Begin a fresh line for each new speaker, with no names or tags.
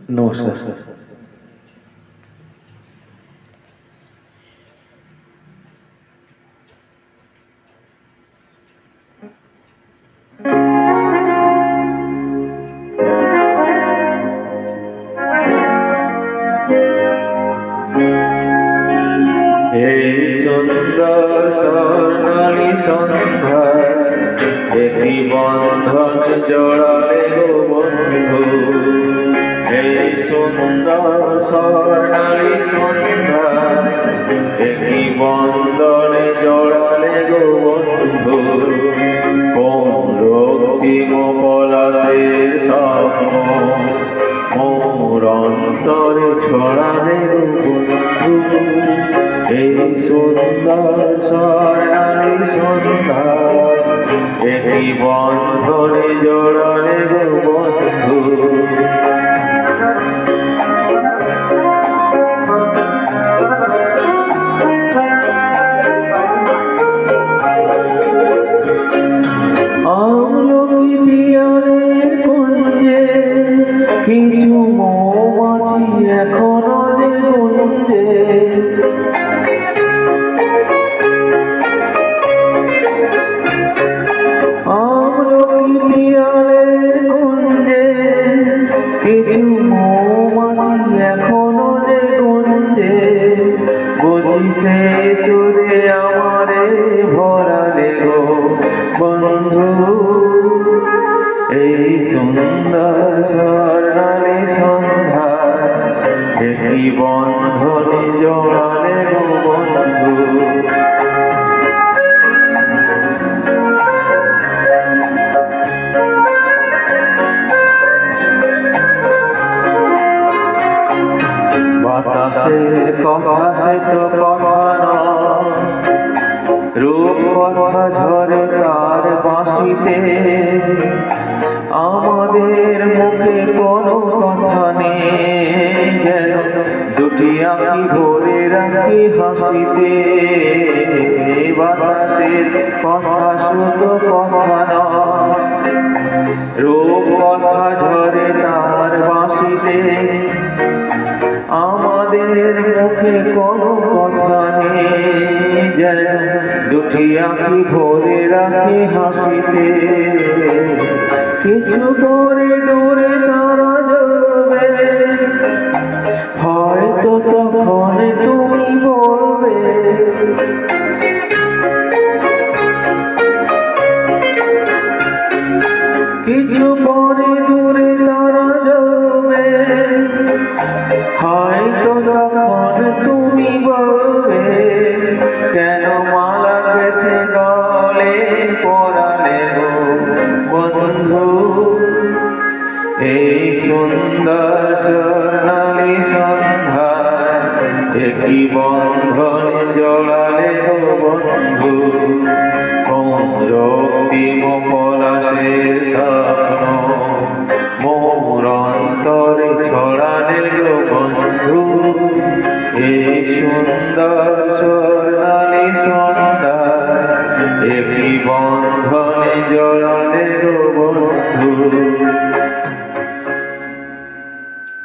নমস্কার। এই সুন্দর স্বর্ণালী সন্ধ্যায় একটি বন্ধনে জড়ালে গো বন্ধু। এই সুন্দর স্বর্ণালী সন্ধ্যায় একটি বন্ধনে জড়ালে গো বন্ধু। কোন রক্তিম পলাশের স্বপ্ন মোর অন্তরে ছড়ালে গো বন্ধু। এই সুন্দর স্বর্ণালী সন্ধ্যায় একটি বন্ধনে জড়ালে গো বন্ধু। আমলকি পিয়ালের কুঞ্জে কিছু মৌমাছি এখনো যে গুঞ্জে। আমলকি পিয়ালের কুঞ্জে কিছু মৌমাছি এখনো যে গুঞ্জে। বুঝি সে সুরে আমারে ভরালে গো বন্ধু। এই সুন্দর স্বর্ণালী সন্ধ্যায় একটি বন্ধনে জড়ালে গো বন্ধু। বাতাসের কথা সে তো কথা নয়, রূপ কথা ঝরে তার বাঁশিতে। আমাদের মুখে কোনো কথা নেই, যেন দুটি আঁখি ভরে রাখি হাসিতে। বাতাসের কথা শুধু কথা নয়, রূপ কথা ঝরে তার বাঁশিতে। আমাদের মুখে কোনো কথা নেই, যেন দুটি আঁখি ভরে রাখি হাসিতে। কিছু করে দূরে তারা যাবে, হয়তো তখন তুমি বলবে কিছু পরে দূরে তারা যাবে, হয়তো তখন তুমি বলবে কেন মালা গেঁথে গলে পরালে গো বন্ধু। এই সুন্দর স্বর্ণালী সন্ধ্যায় একটি বন্ধনে জড়ালে গো বন্ধু। কোন রক্তিম পলাশের স্বপ্ন মোর অন্তরে ছড়ালে গো বন্ধু। এই সুন্দর স্বর্ণালী সন্ধ্যায় একটি বন্ধনে জড়ালে গো বন্ধু।